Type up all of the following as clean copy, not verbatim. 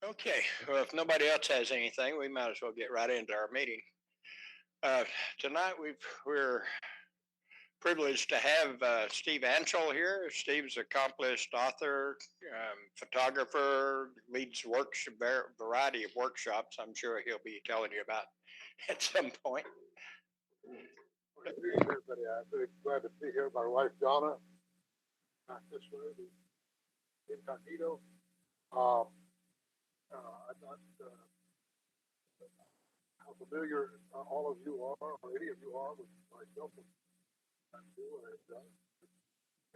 Okay, well, if nobody else has anything, we might as well get right into our meeting. Tonight we're privileged to have Steve Anchell here. Steve's accomplished author, photographer, leads variety of workshops. I'm sure he'll be telling you about at some point. Good evening, everybody. I'm very glad to be here with my wife, Donna. Not this way, the incognito. I'm not how familiar all of you are, or any of you are, with myself. I'm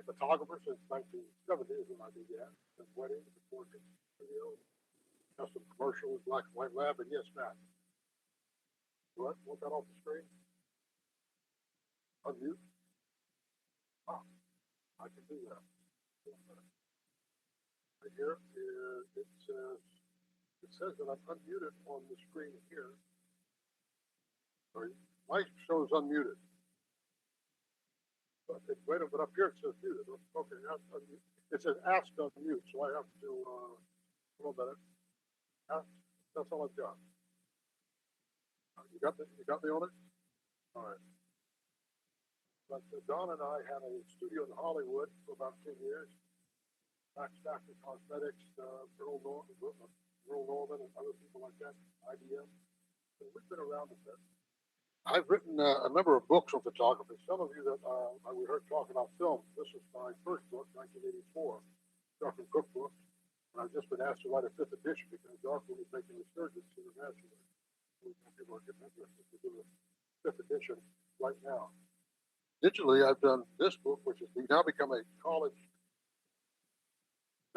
a photographer since 1970 is when I began. Since weddings, portraits, video, custom commercials, black and white lab, and yes, Matt. What? Want that off the screen? Unmute? Ah, I can do that. Right here, it says that I'm unmuted on the screen here. Sorry, mic shows unmuted. But up here it says muted. Okay, it says ask unmute, so I have to hold on a minute. That's all I've got. You got me on it? All right. But Don and I had a studio in Hollywood for about 10 years. Max Factor Cosmetics, Earl Norman, and other people like that, IBM. So we've been around a bit. I've written a number of books on photography. Some of you that we heard talk about film. This is my first book, 1984, Darkroom Cookbook. And I've just been asked to write a 5th edition because Darkroom is making a resurgence internationally. People are getting interested to do a 5th edition right now. Digitally, I've done this book, which has now become a college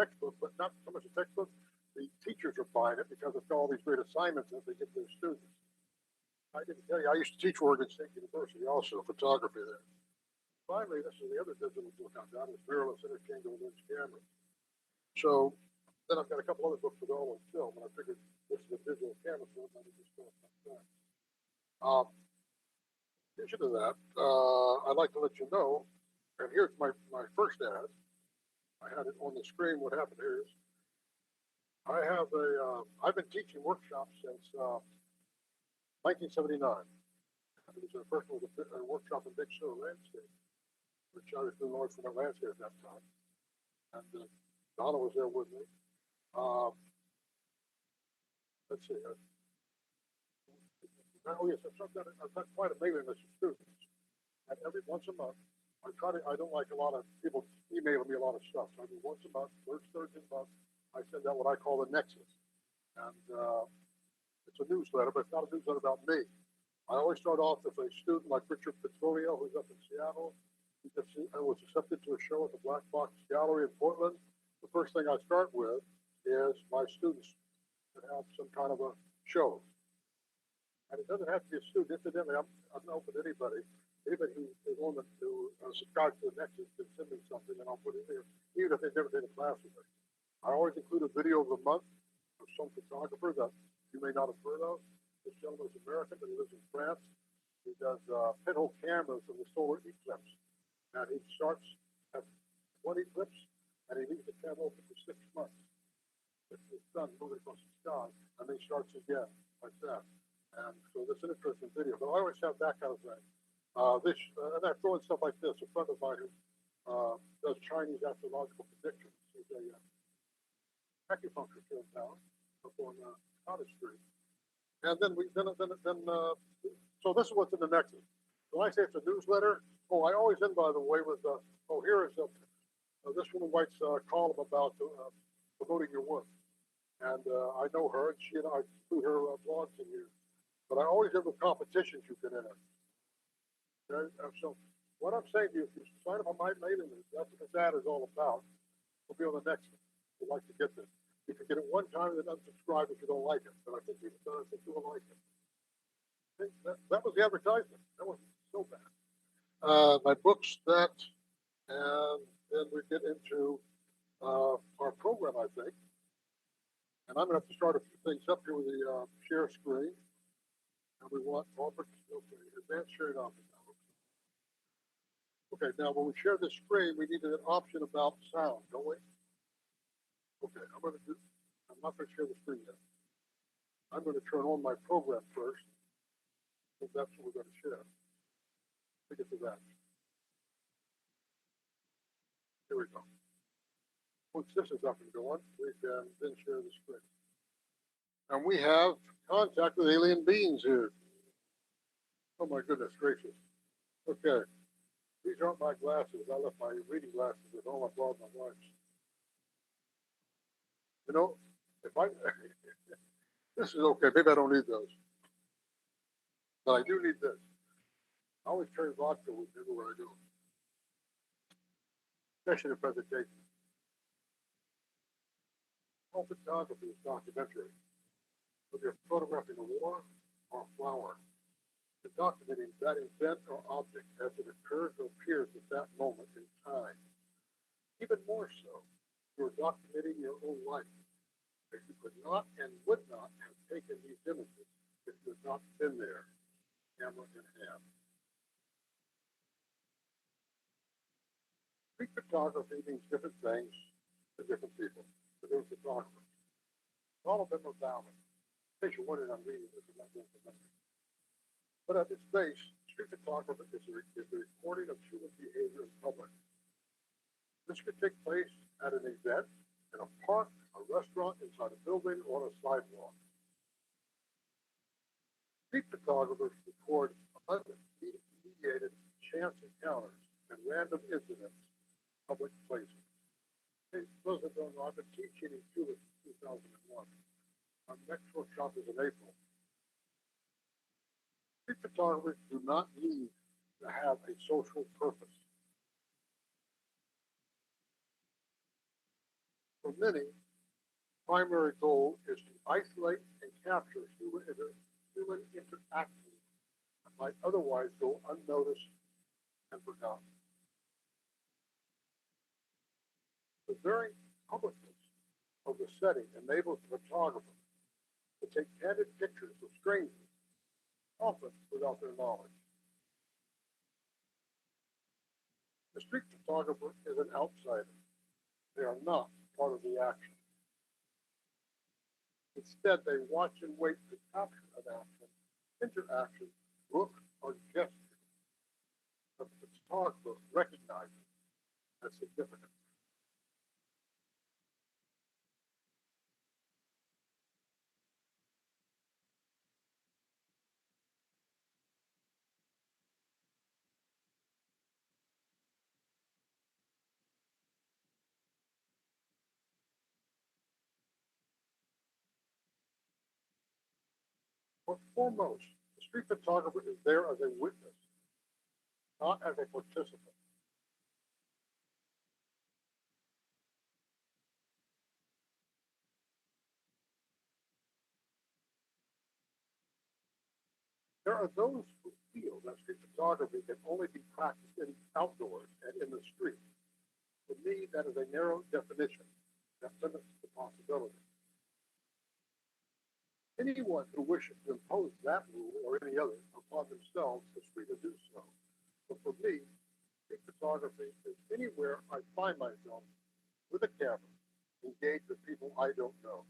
textbook, but not so much a textbook. The teachers are buying it because it's got all these great assignments that they give their students. I didn't tell you, I used to teach Oregon State University also, photography there. Finally, this is the other digital book I've got, is mirrorless interchangeable lens camera. So then I've got a couple other books that are all on film, and I figured this is a digital camera film, I would just go like that. In addition to that, I'd like to let you know, and here's my first ad. I had it on the screen. What happened here is I've been teaching workshops since 1979. The first one was a workshop in Big Sur landscape, which I was doing large for my landscape at that time. And Donna was there with me. Let's see. Yes, I've got quite a mailing list of students. And every once a month, I don't like a lot of people emailing me a lot of stuff. So I do once a month, first Thursday of the month, I send out what I call the Nexus. And it's a newsletter, but it's not a newsletter about me. I always start off with a student like Richard Petrolio, who's up in Seattle. He was accepted to a show at the Black Box Gallery in Portland. The first thing I start with is my students that have some kind of a show. And it doesn't have to be a student. Incidentally, I'm open to anybody. Anybody who is willing to subscribe to the Nexus can send me something, and I'll put it there, even if they've never taken a class with me. I always include a video of the month of some photographer that you may not have heard of. This gentleman is American, but he lives in France. He does pinhole cameras of the solar eclipse. And he starts at one eclipse, and he leaves the camera open for 6 months. It's the sun moving across the sky, and then he starts again, like that. And so this is an interesting video. But I always have that kind of thing. And I throw in stuff like this. A friend of mine who does Chinese astrological predictions. He's a acupuncture here in town, up on Scottish Street. And then so this is what's in the Nexus. When I say it's a newsletter, I always end, by the way, with here is this woman writes a column about promoting your work. And I know her, and she and I do her blogs in here. But I always end with competitions you can enter. Okay? So what I'm saying to you, if you sign up on my mailing list, that's what this ad is all about. We'll be on the next one. We'd like to get this. You can get it one time and then unsubscribe if you don't like it. But I think you will like it. That was the advertisement. That wasn't so bad. My books, and then we get into our program, I think. And I'm going to have to start a few things up here with the share screen. And we want advanced sharing option. Okay, now when we share this screen, we need an option about sound, don't we? Okay, I'm going to do. I'm not going to share the screen yet. I'm going to turn on my program first, because that's what we're going to share. To get to that. Here we go. Once this is up and going, we can then share the screen. And we have contact with alien beings here. Oh my goodness gracious. Okay. These aren't my glasses. I left my reading glasses at home. I borrowed my wife's. You know, if I, this is okay. Maybe I don't need those. But I do need this. I always carry vodka with me everywhere I go. Especially in presentation. All photography is documentary. Whether you're photographing a war or a flower, you're documenting that event or object as it occurs or appears at that moment in time. Even more so, you're documenting your own life. If you could not and would not have taken these images if you had not been there, camera in hand. Street photography means different things to different people, to different photographers. All of them are valid. In case you're wondering, I'm reading this and not doing something. But at its base, street photography is the recording of human behavior in public. This could take place at an event, in a park, a restaurant, inside a building, or on a sidewalk. Street photographers record unmediated chance encounters and random incidents in public places. Hey, those that don't know, I've been teaching in Cuba since 2001. Our next workshop is in April. Street photographers do not need to have a social purpose. For many, primary goal is to isolate and capture human interactions that might otherwise go unnoticed and forgotten. The very publicness of the setting enables the photographer to take candid pictures of strangers, often without their knowledge. The street photographer is an outsider. They are not part of the action. Instead, they watch and wait to capture an action, interaction, look, or gesture that the photographer recognizes as significant. But foremost, the street photographer is there as a witness, not as a participant. There are those who feel that street photography can only be practiced outdoors and in the street. For me, that is a narrow definition that limits the possibility. Anyone who wishes to impose that rule or any other upon themselves is free to do so. But for me, street photography is anywhere I find myself with a camera, engaged with people I don't know.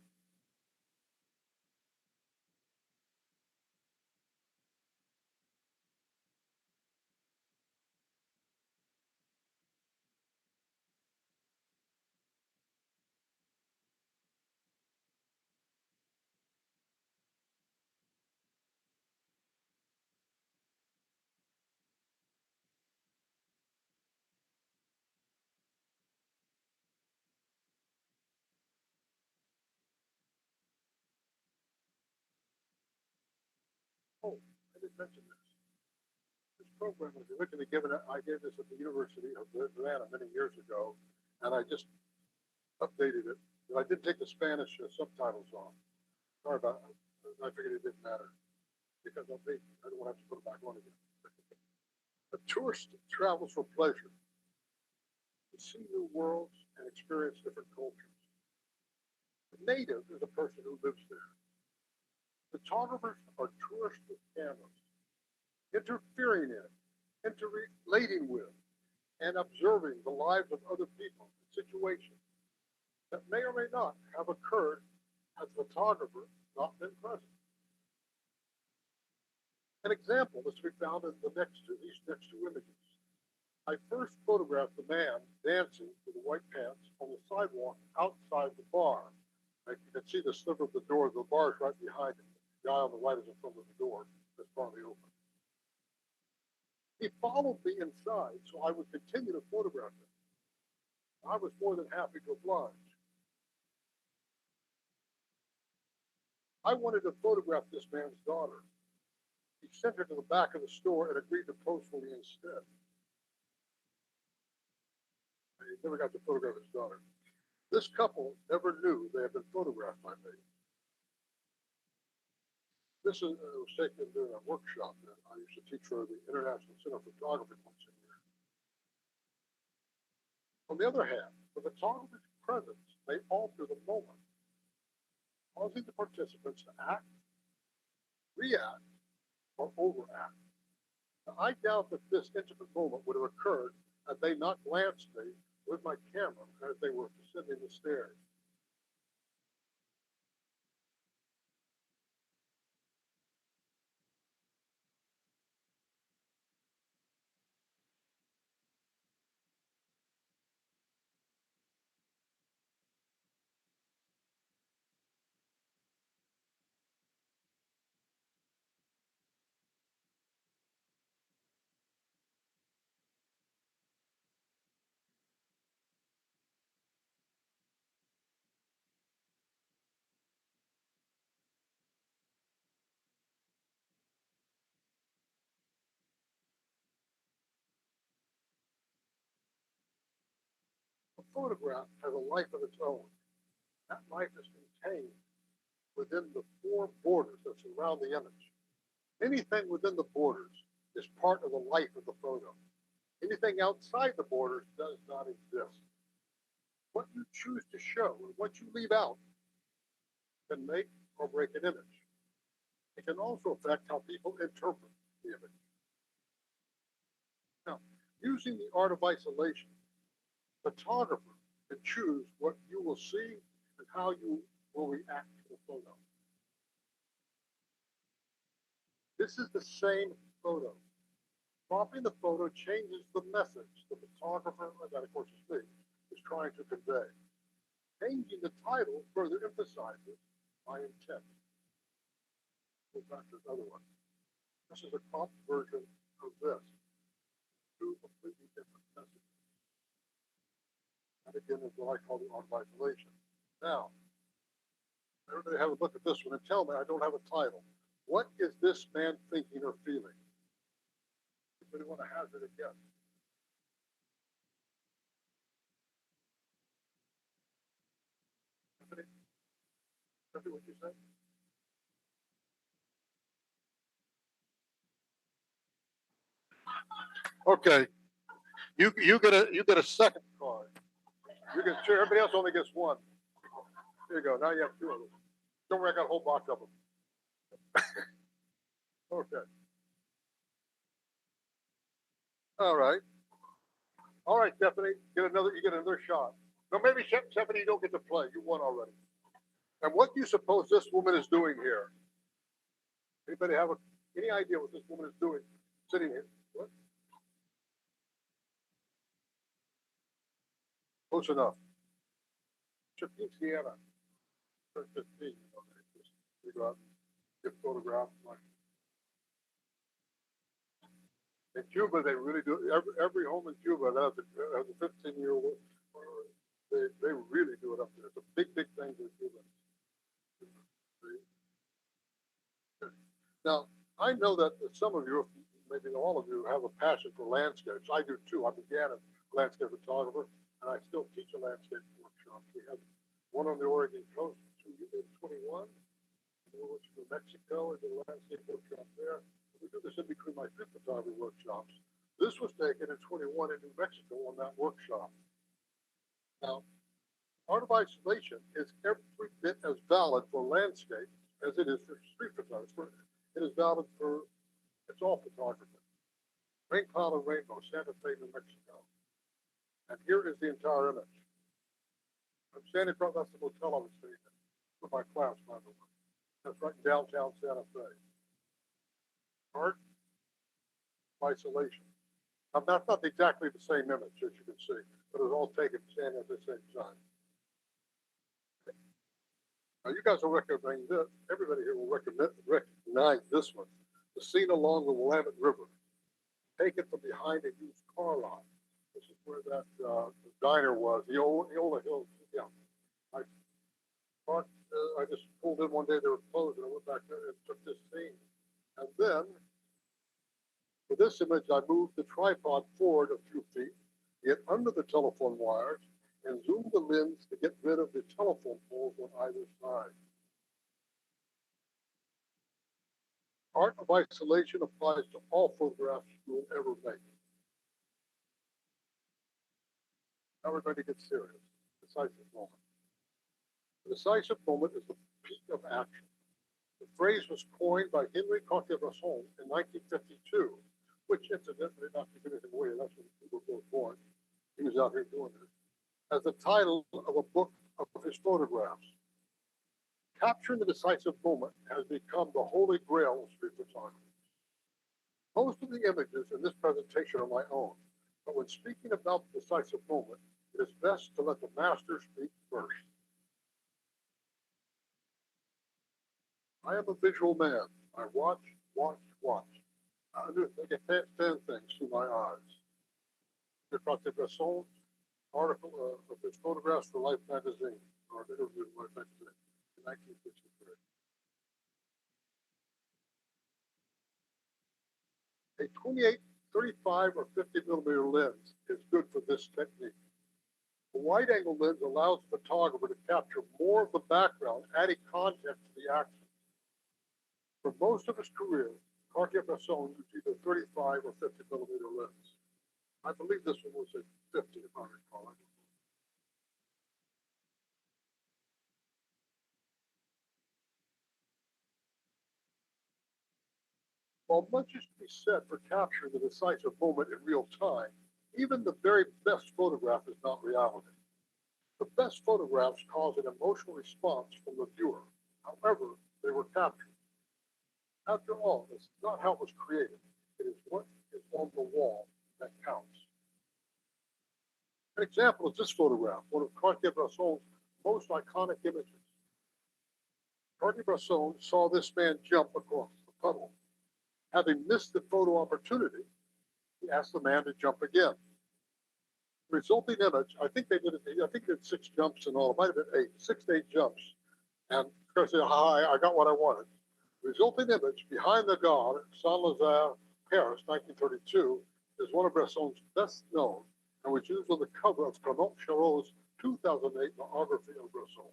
Oh, I didn't mention this. This program was originally given, I gave this at the University of Atlanta many years ago, and I just updated it. But I did take the Spanish subtitles off. Sorry about it. I figured it didn't matter because of me. I don't have to put it back on again. A tourist travels for pleasure, to see new worlds and experience different cultures. The native is a person who lives there. Photographers are tourists with cameras, interfering in, interrelating with, and observing the lives of other people and situations that may or may not have occurred had the photographer not been present. An example is to be found in these next two images. I first photographed the man dancing with the white pants on the sidewalk outside the bar. Like you can see the sliver of the door. The bar is right behind him. The guy on the right is in front of the door that's partly open. He followed me inside, so I would continue to photograph him. I was more than happy to oblige. I wanted to photograph this man's daughter. He sent her to the back of the store and agreed to pose for me instead. He never got to photograph his daughter. This couple never knew they had been photographed by me. This was taken during a workshop that I used to teach for the International Center for Photography once a year. On the other hand, the photographer's presence may alter the moment, causing the participants to act, react, or overact. Now, I doubt that this intimate moment would have occurred had they not glanced me with my camera as they were descending the stairs. A photograph has a life of its own. That life is contained within the four borders that surround the image. Anything within the borders is part of the life of the photo. Anything outside the borders does not exist. What you choose to show and what you leave out can make or break an image. It can also affect how people interpret the image. Now, using the art of isolation, photographer can choose what you will see and how you will react to the photo. This is the same photo. Cropping the photo changes the message the photographer, and that of course is me, is trying to convey. Changing the title further emphasizes my intent. Go back to another one. This is a cropped version of this. Two completely different messages. And again is what I call the art of isolation. Now, everybody have a look at this one and tell me I don't have a title. What is this man thinking or feeling? Anybody want to hazard a guess? Something what you say? Okay. You get a second card. You get two. Everybody else only gets one. Here you go. Now you have two of them. Don't worry, I got a whole box of them. Okay. All right. All right, Stephanie. You get another shot. No, maybe Stephanie, you don't get to play. You won already. And what do you suppose this woman is doing here? Anybody have any idea what this woman is doing sitting here? What? Close enough. Chapin Sienna. 15. You go out, get photographed. In Cuba, they really do. Every home in Cuba that has a 15-year-old, they really do it up there. It's a big thing for Cuba. Now, I know that some of you, maybe all of you, have a passion for landscapes. I do too. I began as a landscape photographer, and I still teach a landscape workshop. We have one on the Oregon coast in 21. We went to New Mexico and did a landscape workshop there. We do this in between my street photography workshops. This was taken in 21 in New Mexico on that workshop. Now, art of isolation is every bit as valid for landscape as it is for street photography. It is valid for, it's all photography. Rain Cloud and Rainbow, Santa Fe, New Mexico. And here is the entire image. I'm standing in front of the hotel I was staying in. for my class, by the way. That's right in downtown Santa Fe. Art of isolation. Now, that's not exactly the same image, as you can see, but it was all taken standing at the same time. Now, you guys will recognize this. Everybody here will recognize this one. The scene along the Willamette River, taken from behind a used car lot. This is where that the diner was, the Eola Hills. Yeah, I just pulled in one day. They were closed, and I went back there and took this scene. And then, for this image, I moved the tripod forward a few feet, get under the telephone wires, and zoom the lens to get rid of the telephone poles on either side. Art of isolation applies to all photographs you will ever make. Now we're going to get serious. Decisive moment. The decisive moment is the peak of action. The phrase was coined by Henry Cartier-Bresson in 1952, which incidentally, not to give anything away, that's when he was born. He was out here doing this, as the title of a book of his photographs. Capturing the decisive moment has become the holy grail of street photography. Most of the images in this presentation are my own, but when speaking about the decisive moment, it is best to let the master speak first. I am a visual man. I watch, watch, watch. I can fan things through my eyes. The Cartier-Bresson article of his photographs for Life magazine, or an interview in Life magazine. 1963. A 28, 35, or 50 millimeter lens is good for this technique. A wide angle lens allows the photographer to capture more of the background, adding context to the action. For most of his career, Cartier-Bresson used either 35 or 50 millimeter lens. I believe this one was a 50, if I recall. While much is to be said for capturing the decisive moment in real time, even the very best photograph is not reality. The best photographs cause an emotional response from the viewer. However, they were captured. After all, this is not how it was created. It is what is on the wall that counts. An example is this photograph, one of Cartier-Bresson's most iconic images. Cartier-Bresson saw this man jump across the puddle. Having missed the photo opportunity, he asked the man to jump again. The resulting image, I think they did 6 jumps in all. It might have been 8, 6 to 8 jumps. And Chris said, hi, I got what I wanted. The resulting image, Behind the God, Saint-Lazare, Paris, 1932, is one of Bresson's best known and was used on the cover of Clément Charot's 2008 biography of Bresson.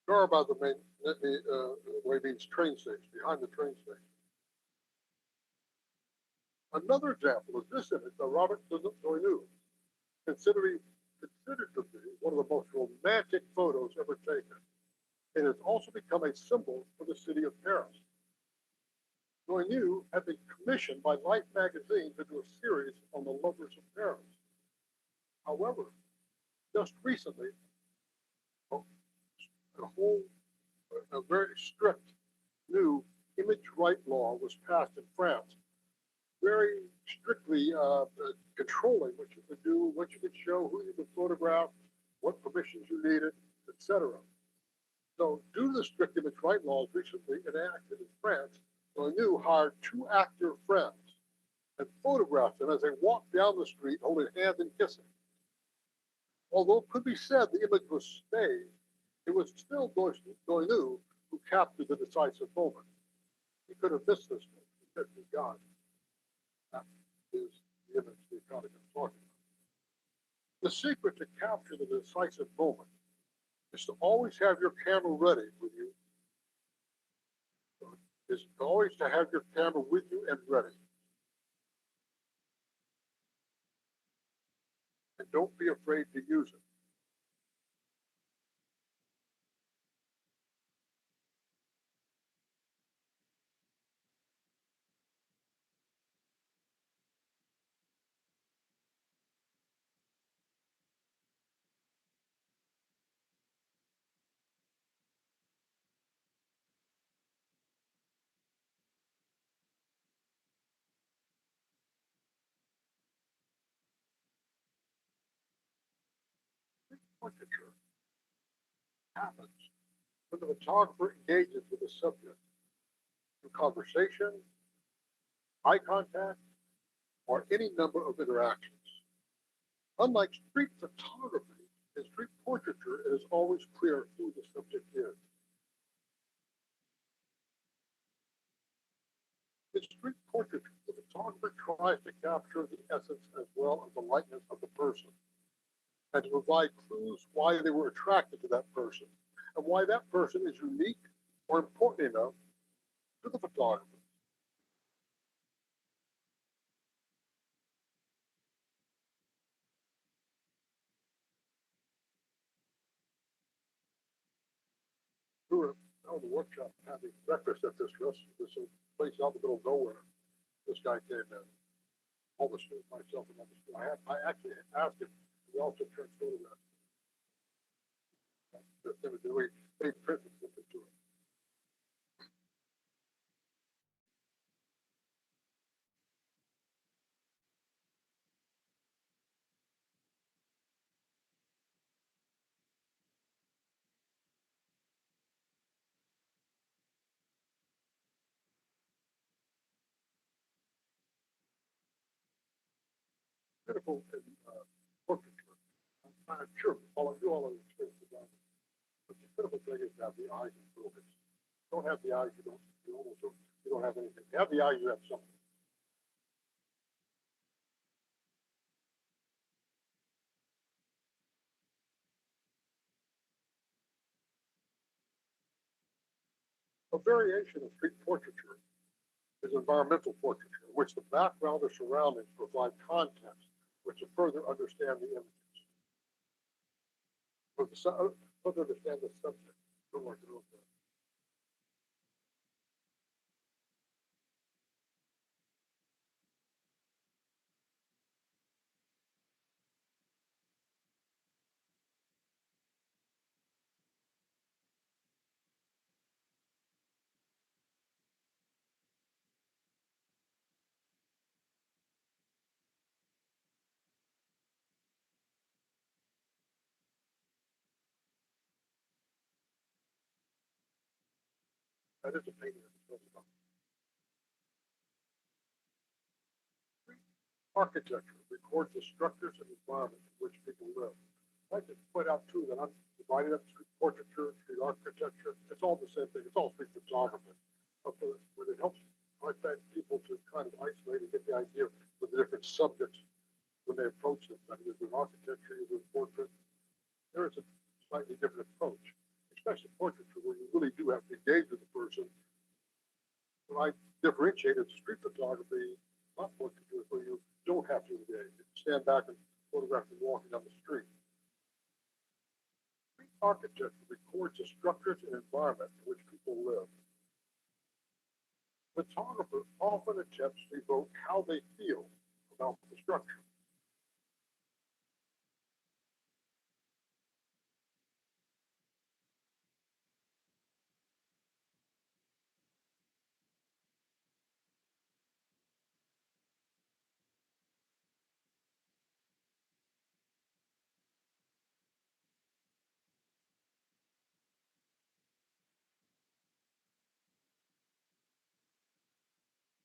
Gare, by the way, means train station, behind the train station. Another example is this image by Robert Voyeur, considered to be one of the most romantic photos ever taken. It has also become a symbol for the city of Paris. Voyeur had been commissioned by Life magazine to do a series on the lovers of Paris. However, just recently, a very strict new image right law was passed in France, very strictly controlling what you could do, what you could show, who you could photograph, what permissions you needed, etc. So, due to the strict image right laws recently enacted in France, Voyeur hired 2 actor friends and photographed them as they walked down the street holding hands and kissing. Although it could be said the image was staged, it was still Voyeur who captured the decisive moment. He could have missed this one. He said, God, that is the image the economy is talking about. The secret to capture the decisive moment is to always have your camera ready with you. Is always to have your camera with you and ready. And don't be afraid to use it. portraiture happens when the photographer engages with the subject through conversation, eye contact, or any number of interactions. Unlike street photography, in street portraiture, it is always clear who the subject is. In street portraiture, the photographer tries to capture the essence as well as the likeness of the person, and to provide clues why they were attracted to that person, and why that person is unique or important enough to the photographer. We were out in the workshop having breakfast at this place out in the middle of nowhere. This guy came in, almost myself and I actually asked him, we all took turns photographs. They printed it to him. Critical in portraiture. I'm sure you all have experienced it. But the critical thing is to have the eyes in focus. Don't have the eyes, you don't have anything. You have the eyes, you have something. A variation of street portraiture is environmental portraiture, in which the background or surroundings provide context, which to further understand the images. Further understand the subject. Don't like to know that. That is a painting. Architecture records the structures and environment in which people live. I'd like to point out too that I'm divided up street portraiture, street architecture. It's all the same thing. It's all street photography. But it helps, I find people to kind of isolate and get the idea of the different subjects when they approach them. That is, with architecture, with portrait, there is a slightly different approach, especially portraiture, where you really do have to engage with the person. When I differentiated street photography, not portraiture, where you don't have to engage. You stand back and photograph them walking down the street. Street architecture records the structures and environment in which people live. Photographers often attempt to evoke how they feel about the structure.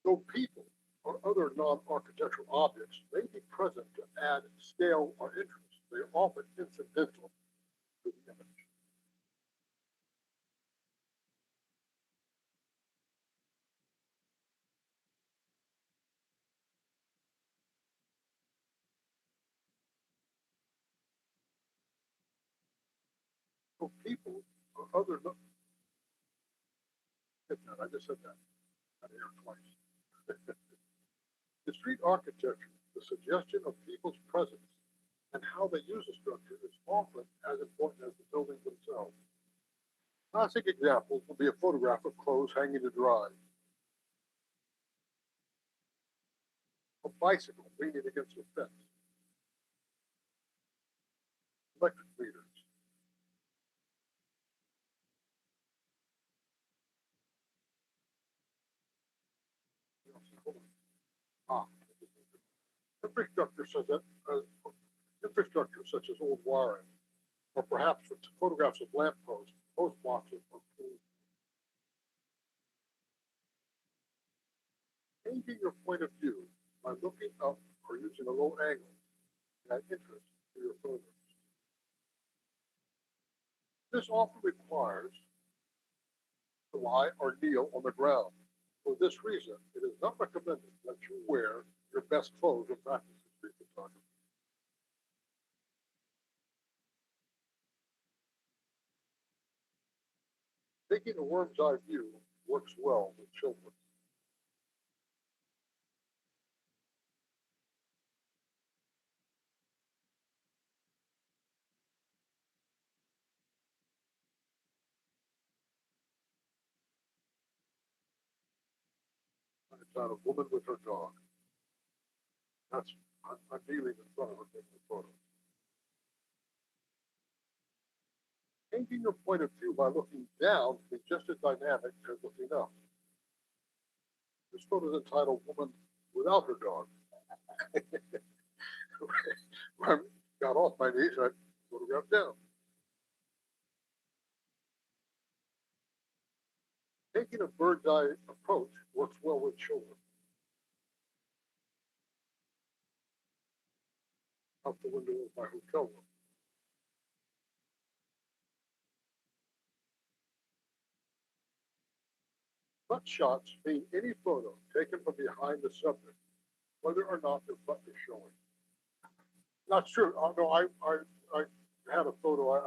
Though people or other non-architectural objects may be present to add scale or interest, they are often incidental to the image. So people or other, I just said that, I hear it twice. In street architecture, the suggestion of people's presence and how they use the structure is often as important as the buildings themselves. Classic examples would be a photograph of clothes hanging to dry, a bicycle leaning against a fence, electric meters. Ah, infrastructure such as old wiring or perhaps with photographs of lampposts, post boxes, or food. Changing your point of view by looking up or using a low angle and add interest to your photos. This often requires to lie or kneel on the ground. For this reason, it is not recommended that you wear your best clothes and practice street photography. Taking a worm's eye view works well with children. It's not a woman with her dog. I'm kneeling in front of her taking a photo. Changing your point of view by looking down can be just as dynamic as looking up. This photo is entitled Woman Without Her Dog. I got off my knees and I photographed down. Taking a bird's eye approach works well with children. Out the window of my hotel room. Butt shots mean any photo taken from behind the subject, whether or not their butt is showing. Not true. No, I had a photo.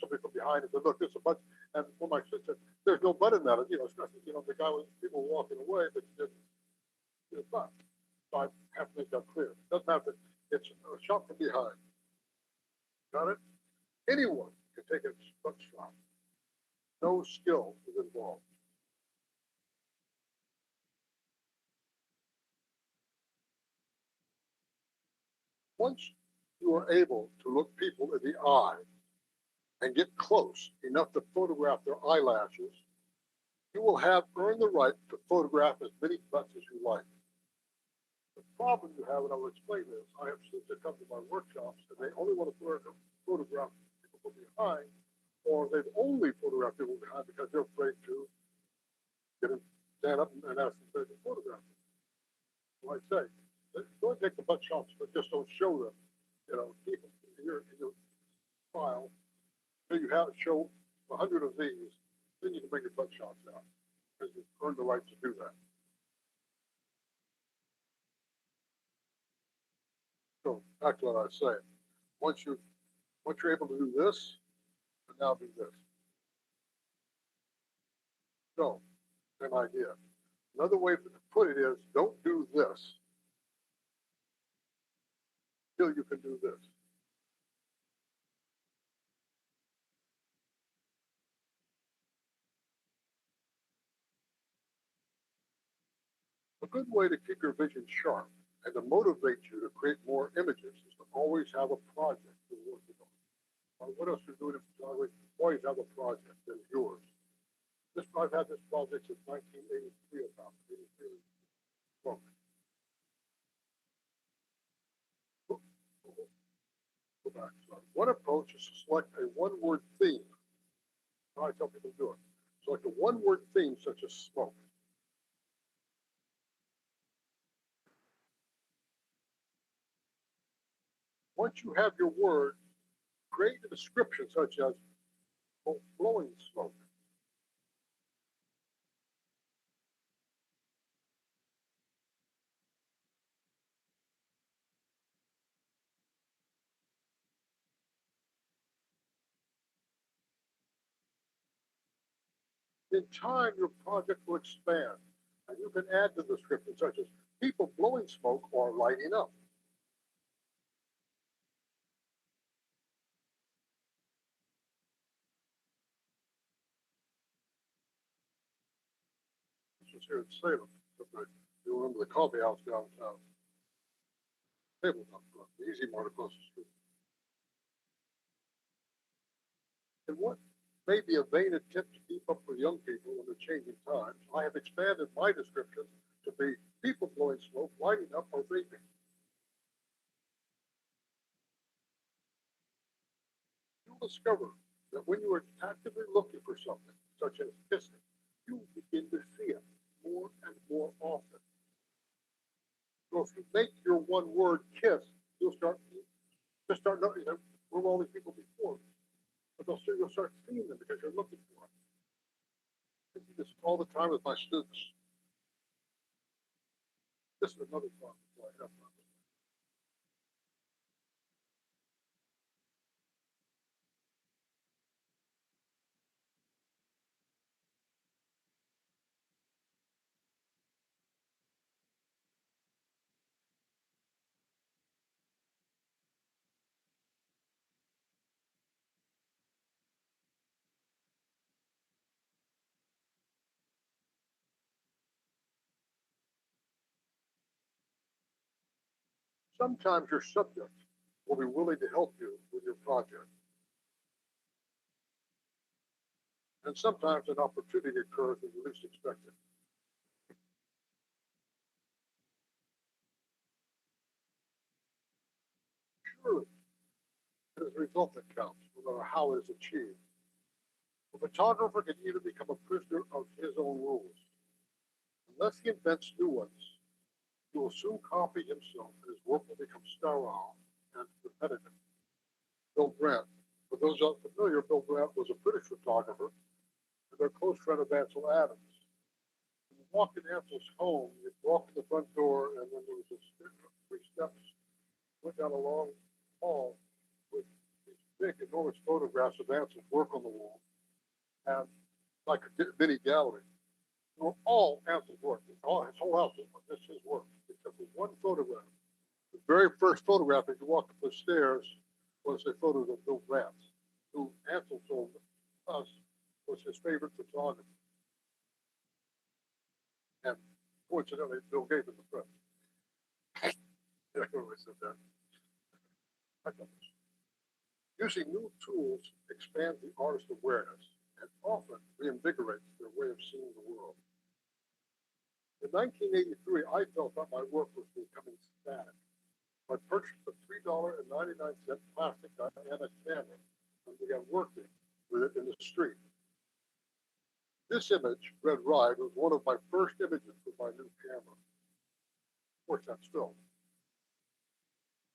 Somebody from behind and said, "Look, there's a butt." And when my sister said, "There's no butt in that," the guy was people were walking away, but there's butt. So I have to make that clear. It doesn't have to. It's a shot from behind. Got it? Anyone can take a butt shot. No skill is involved. Once you are able to look people in the eye and get close enough to photograph their eyelashes, you will have earned the right to photograph as many butts as you like. The problem you have, and I will explain this, I have students that come to my workshops and they only want to photograph people from behind, or they've only photographed people behind because they're afraid to stand up and ask them to photograph them. So I say, don't take the butt shots, but just don't show them. Keep them in your file. So you have to show 100 of these, then you can bring your butt shots out because you've earned the right to do that. So back to what I was saying. Once you're able to do this, and now do this. So, an idea. Another way to put it is, don't do this till you can do this. A good way to keep your vision sharp and to motivate you to create more images is to always have a project you're working on. What else you're doing in photography? Always have a project that is yours. I've had this project since 1983 about 83. Go back. One approach is to select a one-word theme. How I tell people to do it. Select a one-word theme such as smoke. Once you have your word, create a description such as blowing smoke. In time, your project will expand, and you can add to the description such as people blowing smoke or lighting up. This was here in Salem. You remember the coffee house downtown? Tabletop club, the Easy Mart across the street. And what may be a vain attempt to keep up with young people in the changing times, I have expanded my description to be people blowing smoke, lighting up, or vaping. You discover that when you are actively looking for something, such as kissing, you begin to see it more and more often. So if you make your one word kiss, you'll start noticing that where were all these people before? But you'll start seeing them because you're looking for them. I do this all the time with my students. This is another problem I have. Sometimes your subject will be willing to help you with your project. And sometimes an opportunity occurs when you least expect it. Surely, it is the result that counts, no matter how it is achieved. A photographer can even become a prisoner of his own rules. Unless he invents new ones, he will soon copy himself and his work will become sterile and repetitive. Bill Grant. For those unfamiliar, Bill Grant was a British photographer and a close friend of Ansel Adams. When you walk in Ansel's home, you walk in the front door, and then there was 3 steps, went down a long hall with these big, enormous photographs of Ansel's work on the wall, and like a mini gallery. They were all Ansel's work. His whole house was just his work, except for one photograph. The very first photograph as you walked up the stairs was a photo of Bill Grant, who Ansel told us was his favorite photographer. And coincidentally, Bill gave him the press. Yeah, I always said that. Using new tools expands the artist's awareness and often reinvigorates their way of seeing the world. In 1983, I felt that my work was becoming static. I purchased a $3.99 plastic Diana camera and began working with it in the street. This image, Red Ride, was one of my first images with my new camera. Of course, that's film.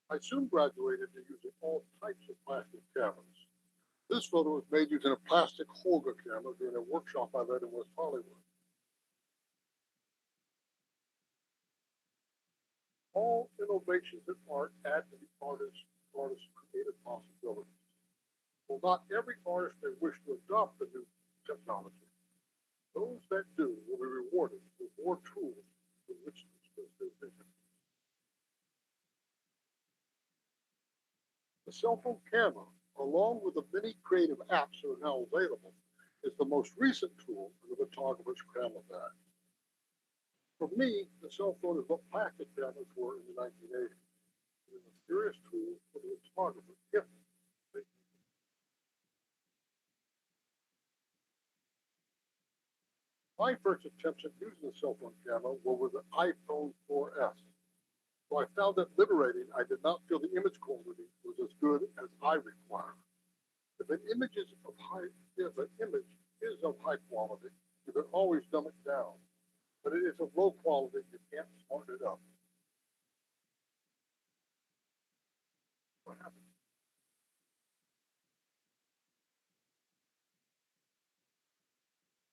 I soon graduated to using all types of plastic cameras. This photo was made using a plastic Holga camera during a workshop I led in West Hollywood. All innovations in art add to the artist's creative possibilities. While not every artist may wish to adopt the new technology, those that do will be rewarded with more tools with which to express their vision. The cell phone camera, along with the many creative apps that are now available, is the most recent tool in the photographer's camera bag. For me, the cell phone is what plastic cameras were in the 1980s. It is a serious tool for the photographer if they My first attempts at using the cell phone camera were with the iPhone 4S. So I found it liberating. I did not feel the image quality was as good as I required. If an image is of high quality, you can always dumb it down. But it is of low quality, you can't smarten it up. What happened?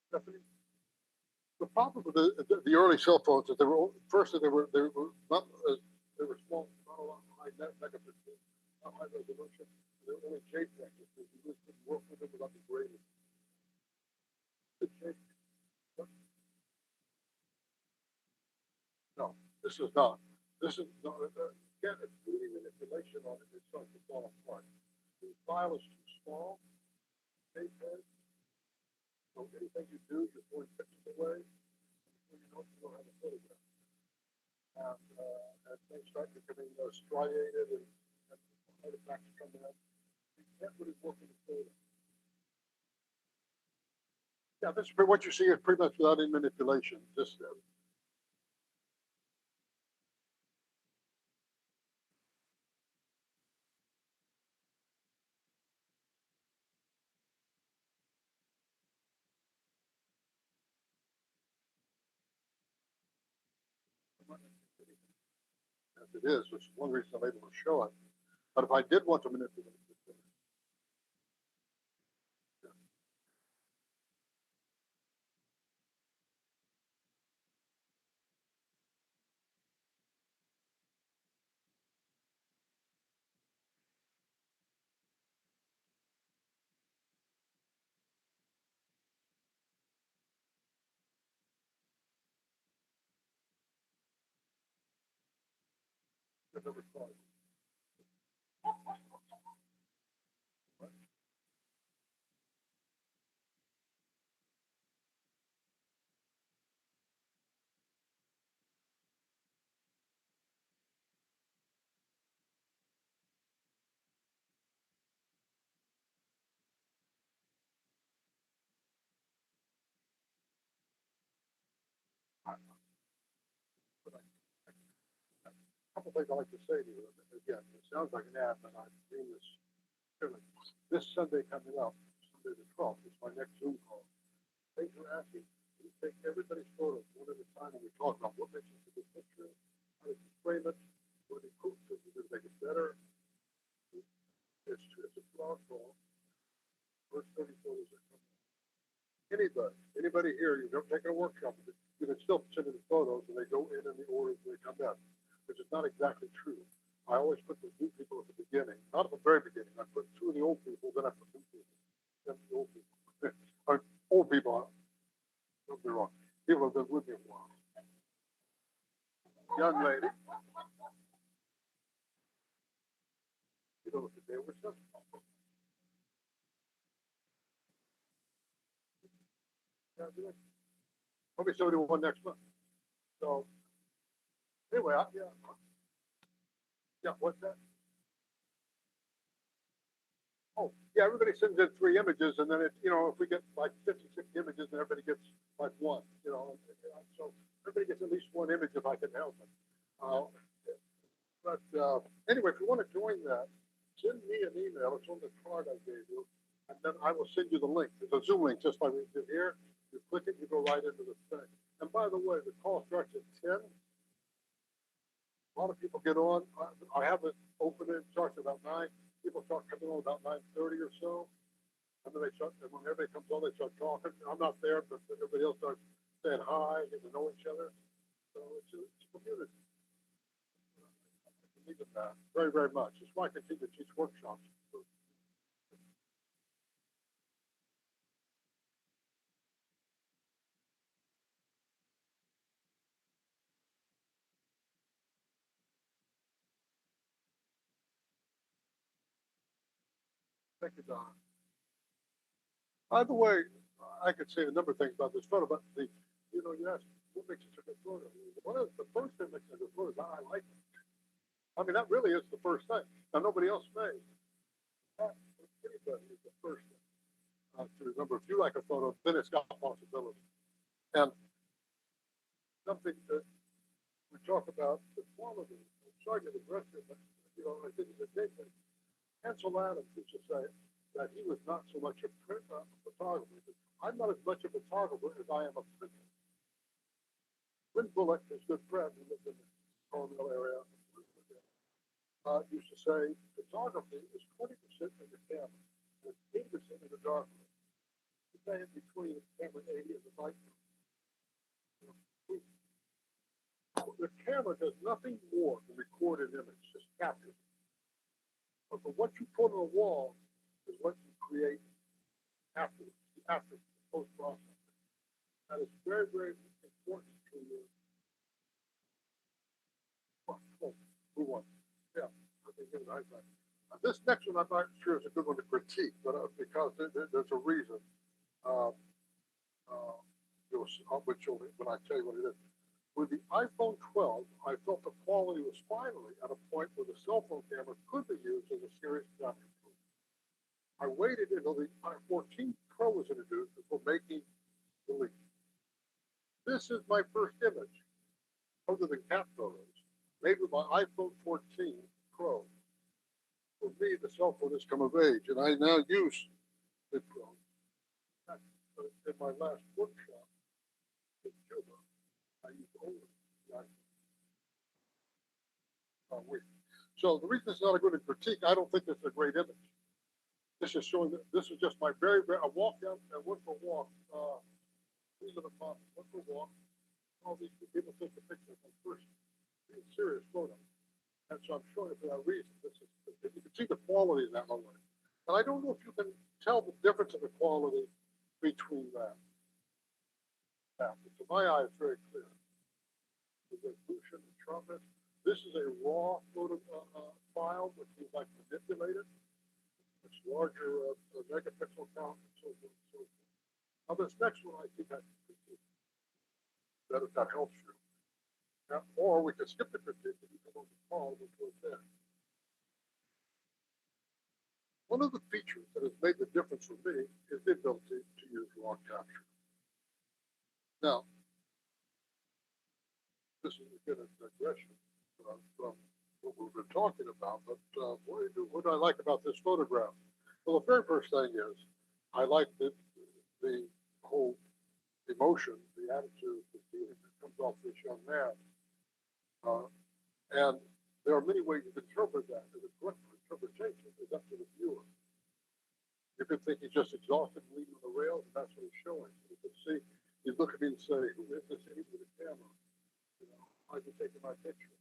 Stephanie? The problem with the early cell phones is they were not they were small, not a lot of high megapixels, not high resolution. They were only JPEG. You just couldn't work with them without degrading. No, this is not. This is not. Again, it's doing manipulation on it. It starts to fall apart. The file is too small. JPEG. So anything you do, you're throwing pictures away. Before you know it, you don't have a photograph. And things start becoming striated and artifacts come out. You can't really work in the photo. Yeah, this what you see is pretty much without any manipulation. Just it is, which is one reason I'm able to show it. But if I did want to manipulate it, I've never tried it. But a couple things I'd like to say to you. Again, it sounds like an ad, but I'm doing this clearly. This Sunday coming up, Sunday the 12th, is my next Zoom call. Thanks for asking. We take everybody's photos one at a time, and we talk about what makes it a good picture, how to frame it, what it improves it, to make it better. It's a blog call. First 30 photos that come. Anybody here, you've never taken a workshop, you can still send in the photos and they go in the order they come in, which is not exactly true. I always put the new people at the beginning, not at the very beginning. I put two of the old people, then I put new people, then the old people. Old people, don't be wrong. People have been with me a while. Young lady, you know what the day was just. Probably 71 next month. So anyway, yeah, what's that? Oh, yeah, everybody sends in 3 images, and then it, if we get like 50, 60 images, then everybody gets like 1, so everybody gets at least 1 image if I can help it. But anyway, if you want to join that, send me an email. It's on the card I gave you, and then I will send you the link. There's a Zoom link just like we did here. You click it, you go right into the thing. And by the way, the call starts at 10. A lot of people get on. I have it open. It starts about 9. People start coming on about 9:30 or so. And then and when everybody comes on, they start talking. I'm not there, but everybody else starts saying hi, getting to know each other. So it's a community. I believe in that very, very much. It's why I continue to teach workshops. Thank you, Don. By the way, I could say a number of things about this photo, but you asked what makes it a good photo. One of the first thing that makes it a good photo is I like it. I mean, that really is the first thing. Now, nobody else may. Anybody is the first thing to remember. If you like a photo, then it's got possibility. And something that we talk about the quality. I'm sorry to address it, but I think it's a big thing. Ansel Adams used to say that he was not so much a photographer. I'm not as much a photographer as I am a printer. Lynn Bullock, his good friend, who lived in the Cornwall area, used to say photography is 20% in the camera, and 80% in the dark room. The thing in between camera 80 and the light room. The camera does nothing more than record an image, just capture it. But what you put on a wall is what you create afterwards, after post-processing. That is very, very important to you. Who won? Yeah, I think it was high five. This next one I'm not sure is a good one to critique, but because there's a reason. When I tell you what it is. With the iPhone 12, I felt the quality was finally at a point where the cell phone camera could be used as a serious document tool. I waited until the i14 Pro was introduced before making the leap. This is my first image, other than cat photos, made with my iPhone 14 Pro. For me, the cell phone has come of age, and I now use the Pro. In my last workshop in Cuba, I used only the iPhone. week. So the reason it's not a good critique, I don't think it's a great image. This is showing that this is just my I walked out and went for a walk. These are the pop, went for a walk. All these people take a picture of my first serious photo. And so I'm showing it for that reason. This is, you can see the quality of that already. And I don't know if you can tell the difference in the quality between that. Now, to my eye, it's very clear. The resolution, the sharpness. This is a raw photo file, which is like manipulated. It's larger megapixel count and so forth and so forth. Now, this next one, I think I can critique. That if that helps you. Now, or we can skip the critique and you can look at Paul, which was there. One of the features that has made the difference for me is the ability to use raw capture. Now, this is again a digression from what we've been talking about, but what do I like about this photograph? Well, the very first thing is I like the whole emotion, the attitude, the feeling that comes off this young man. And there are many ways you can interpret that. And the correct interpretation is up to the viewer. You could think he's just exhausted, leaning on the rails, and that's what he's showing. You can see, he's looking at me and say, who is this idiot with a camera? You know, why is he taking my picture?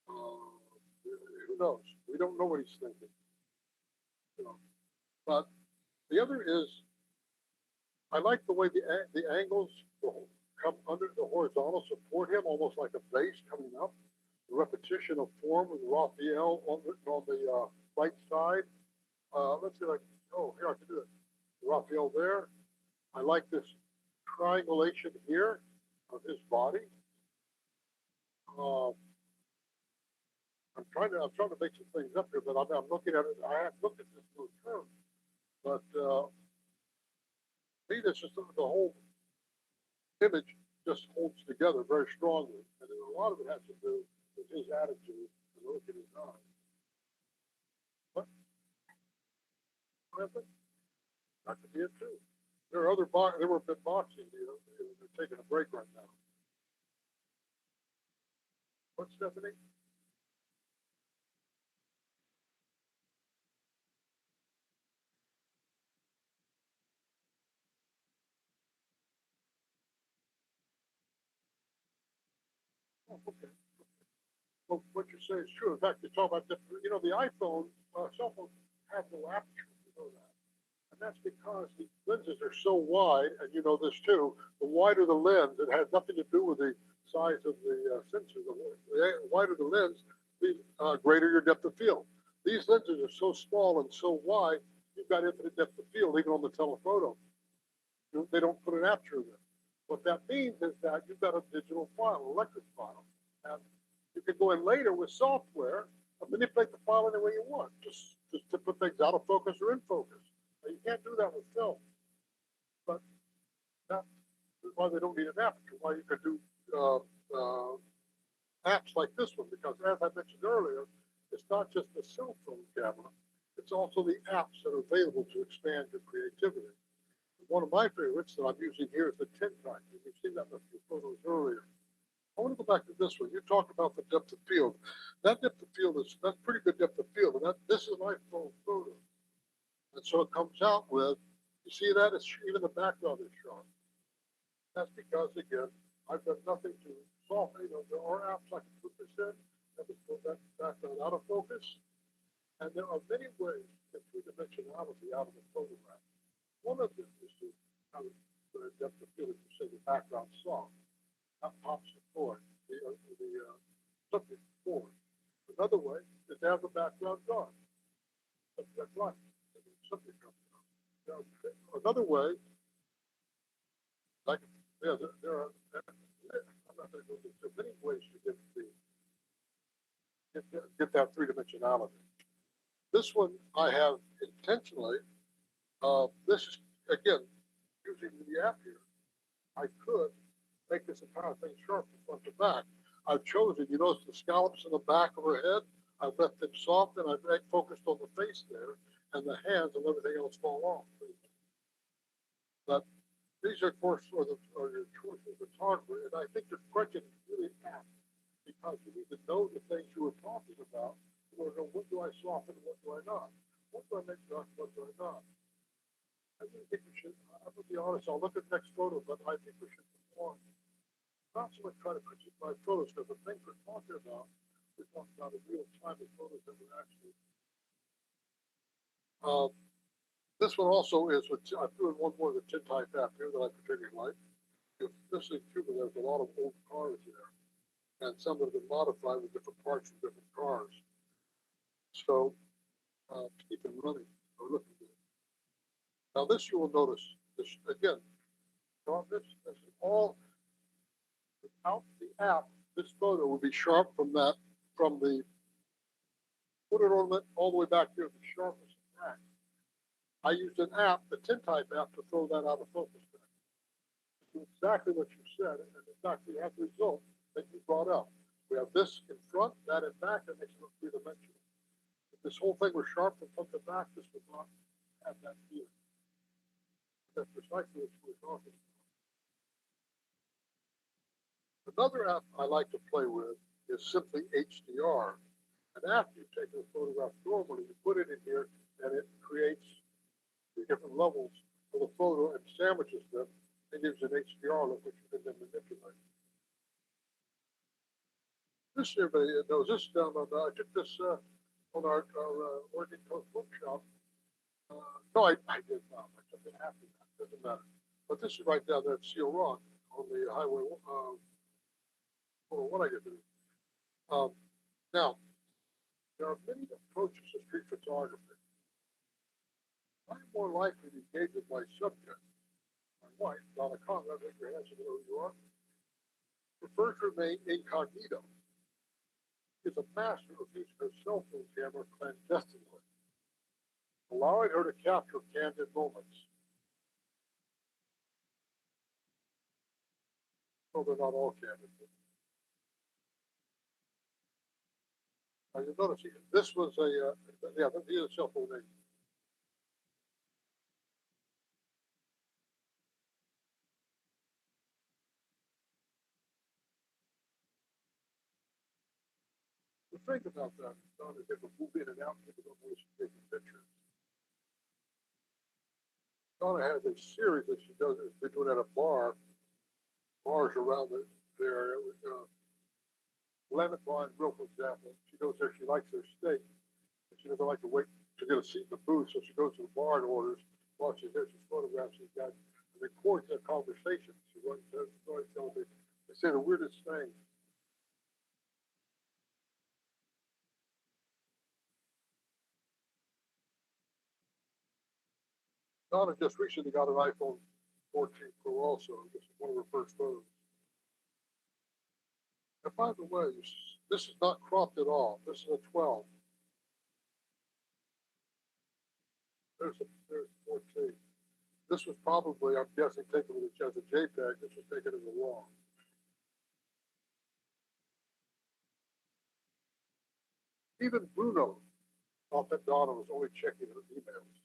Who knows? We don't know what he's thinking. You know. But the other is, I like the way the angles come under the horizontal support him, almost like a base coming up. The repetition of form with Raphael on the right side. Let's see, here I can do it. Raphael there. I like this triangulation here of his body. I'm trying to make some things up here, but I'm looking at it. I have looked at this little term, but see, this is the whole image just holds together very strongly, and then a lot of it has to do with his attitude and the look in his eyes. What? That could be it too. There are other there were been boxing. They're taking a break right now. What, Stephanie? Oh, okay. Well, what you say is true. In fact, you talk about the iPhone, cell phone have no aperture. You know that. And that's because the lenses are so wide, and you know this too, the wider the lens, it has nothing to do with the size of the sensor. The wider the lens, the greater your depth of field. These lenses are so small and so wide, you've got infinite depth of field, even on the telephoto. They don't put an aperture in it. What that means is that you've got a digital file, electric file, and you can go in later with software and manipulate the file any way you want, just to put things out of focus or in focus. You can't do that with film. But that's why they don't need an aperture, why you could do apps like this one, because as I mentioned earlier, it's not just the cell phone camera, it's also the apps that are available to expand your creativity. One of my favorites that I'm using here is the tintype. You've seen that in a few photos earlier. I want to go back to this one. You talked about the depth of field. That depth of field that's pretty good depth of field, and this is my phone photo. And so it comes out with, you see that? It's even the background is sharp. That's because, again, I've done nothing to soften. There are apps I can put this in that will put that background out of focus. And there are many ways to get three-dimensionality out of a photograph. One of them is to have the depth of field, to say the background soft. That pops it forward, the subject forward. Another way is to have the background dark. That's right. Subject comes out. Now, another way, there are. I'm not going to go into many ways to get that three-dimensionality. This one I have intentionally. This is, again, using the app here. I could make this entire thing sharp from front to back. I've chosen, you notice the scallops in the back of her head. I've left them soft, and I've focused on the face there, and the hands and everything else fall off. But these are, of course, are your choice of photographer, and I think the question is really apt. because you need to know the things you were talking about. You want to know, what do I soften and what do I not? What do I make dark, what do I not? I really think we should, I'm going to be honest, I'll look at the next photo, but I think we should perform, not so much try to critique my photos, because the things we're talking about in real time, the photos that we're actually. This one also is, I threw in one more, the tin type app here that I particularly like. This in Cuba, there's a lot of old cars there, and some have been modified with different parts from different cars. So, keep them running or looking good. Now this you will notice, this again, this is all, without the app, this photo will be sharp from the footed ornament all the way back here, the sharpest back. I used an app, the tintype app, to throw that out of focus. Exactly what you said, and in fact, we have the result that you brought up. We have this in front, that in back, that makes it look three-dimensional. If this whole thing was sharp from front to back, this would not have that feel. That's precisely what you were talking about. Another app I like to play with is simply HDR. And after you've taken a photograph normally, you put it in here, and it creates the different levels of the photo and sandwiches them. It gives an HDR look, which you can then manipulate. This, everybody knows, this down on, I took this on our Oregon Coast bookshop. No, I did not. I took it after that. Doesn't matter. But this is right down there at Seal Rock on the highway. What I get to do. Now, there are many approaches to street photography. I'm more likely to engage with my subject. My wife, Donna Conrad, raise your hands, you know who you are, prefers to remain incognito. Is a master of using her cell phone camera clandestinely, allowing her to capture candid moments. No, they're not all candid. Now you notice this was a, yeah, these are cell phone names. The thing about that, Donna, is if we move in and out, people don't always take pictures. Donna has a series that she does, been doing at a bar, bars around the area. Lemon Bar and Grill, for example. She goes there, she likes their steak, and she doesn't like to wait to get a seat in the booth, so she goes to the bar and orders. While she's there, she photographs these guys and records their conversation. She runs their story, telling me, they say the weirdest thing. Donna just recently got an iPhone 14 Pro also. This is one of her first photos. And by the way, this is not cropped at all. This is a 12. There's 14. This was probably, I'm guessing, taken as a JPEG. This was taken as a RAW. Even Bruno thought that Donna was only checking her emails.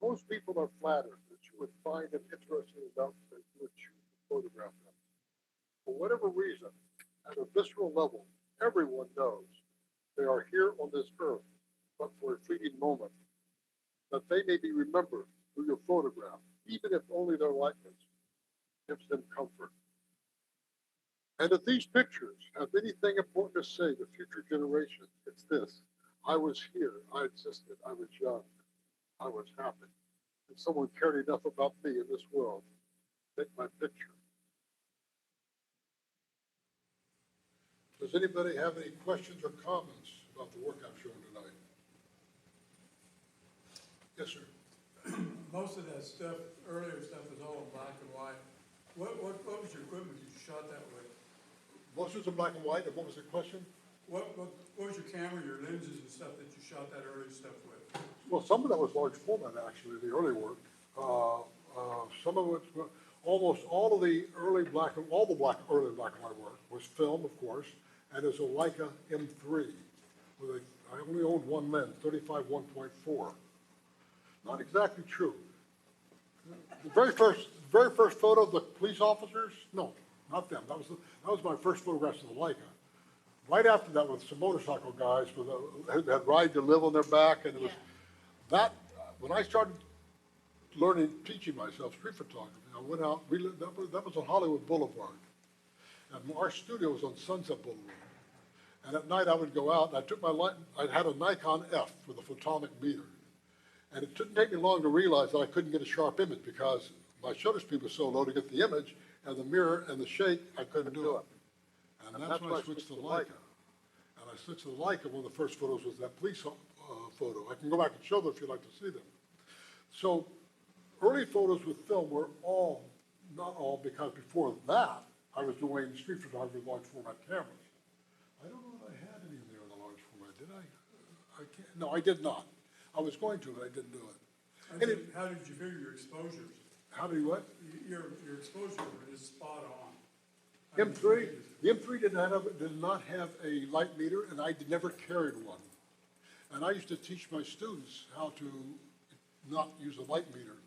Most people are flattered that you would find them interesting enough that you would choose to photograph them. For whatever reason, at a visceral level, everyone knows they are here on this earth, but for a fleeting moment, that they may be remembered through your photograph, even if only their likeness gives them comfort. And if these pictures have anything important to say to future generations, it's this: I was here, I existed, I was young, I was happy, and someone cared enough about me in this world to take my picture. Does anybody have any questions or comments about the work I'm showing tonight? Yes, sir. Most of that stuff, earlier stuff, was all in black and white. What was your equipment you shot that with? Most was in black and white, and what was the question? What was your camera, your lenses and stuff that you shot that early stuff with? Well, some of that was large format, actually, the early work. Some of it, almost all of the early early black and white work was film, of course, and there's a Leica M3 with I only owned one lens, 35 1.4. Not exactly true. The very first very first photo of the police officers, no, not them. That was my first photographs of the Leica. Right after that, with some motorcycle guys who had ride to live on their back, and it was that. When I started learning, teaching myself street photography, I went out. That was on Hollywood Boulevard, and our studio was on Sunset Boulevard. And at night, I would go out, and I took my light. I had a Nikon F with a photomic meter, and it didn't take me long to realize that I couldn't get a sharp image because my shutter speed was so low to get the image, and the mirror and the shake, I couldn't do it. And that's when I switched to Leica. And I switched to Leica. One of the first photos was that police photo. I can go back and show them if you'd like to see them. So early photos with film were all, not all, because before that, I was doing street photography with large format cameras. I don't know if I had any there in the large format, did I? I can't, no, I did not. I was going to, but I didn't do it. How did you figure your exposures? How do you what? Your exposure is spot on. M3, the M3 did not have a light meter, and I never carried one. And I used to teach my students how to not use a light meter.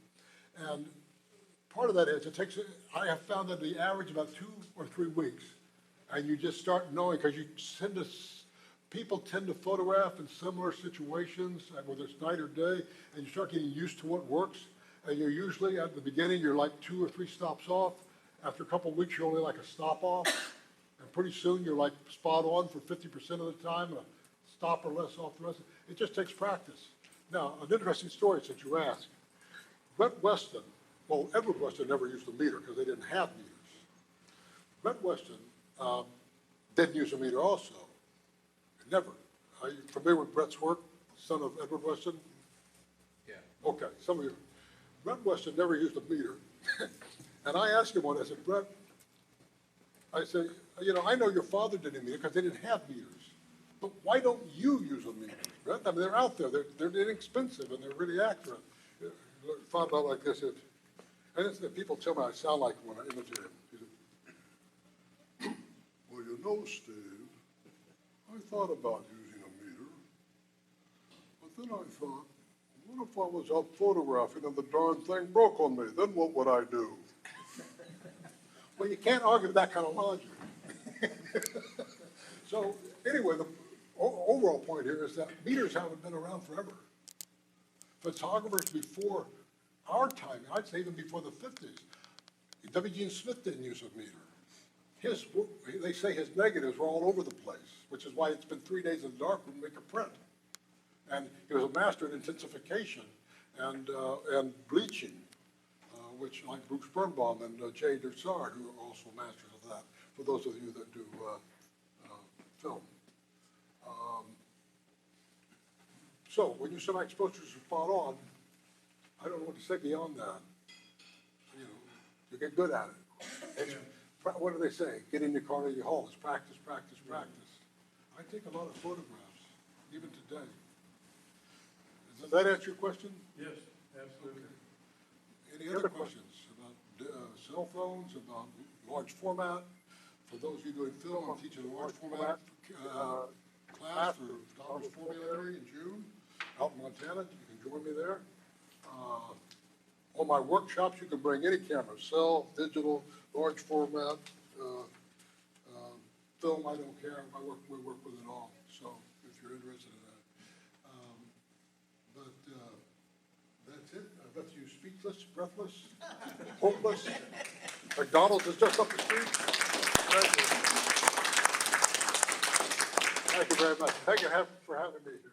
And part of that is I have found that the average about 2 or 3 weeks, and you just start knowing, because people tend to photograph in similar situations, whether it's night or day, and you start getting used to what works. And you're usually, at the beginning, you're like 2 or 3 stops off. After a couple of weeks, you're only like a stop off. And pretty soon, you're like spot on for 50% of the time, a stop or less off the rest. It just takes practice. Now, an interesting story since you asked. Brett Weston, well, Edward Weston never used a meter because they didn't have meters. Brett Weston didn't use a meter also. Never. Are you familiar with Brett's work, son of Edward Weston? Yeah. Okay, some of you. Brett Weston never used a meter. And I asked him one, I said, Brett, I said, you know, I know your father didn't meter because they didn't have meters. But why don't you use a meter, Brett? I mean, they're out there. They're inexpensive and they're really accurate. Found out like this. And it's, people tell me I sound like when I imitate him. He said, well, you know, Steve, I thought about using a meter. But then I thought, what if I was out photographing and the darn thing broke on me? Then what would I do? Well, you can't argue with that kind of logic. So anyway, the overall point here is that meters haven't been around forever. Photographers before our time, I'd say even before the 50s, W. Gene Smith didn't use a meter. They say his negatives were all over the place, which is why it's been 3 days in the darkroom to make a print. And he was a master in intensification and bleaching, which like Bruce Birnbaum and Jay Dursard, who are also masters of that, for those of you that do film. So when you say my exposures are spot on, I don't know what to say beyond that. You know, you get good at it. It's, what do they say? Get in your car to your hall. It's practice, practice, practice. I take a lot of photographs, even today. Does that answer your question? Yes, absolutely. Okay. Any other questions about cell phones, about large format? For those of you doing film, I'm teaching a large format class for photography formulary in June out in Montana. You can join me there. On my workshops, you can bring any camera, cell, digital, large format, film, I don't care. We work with it all. So if you're interested in that. That's it. I left you speechless, breathless, hopeless. McDonald's is just up the street. Thank you. Thank you very much. Thank you for having me here.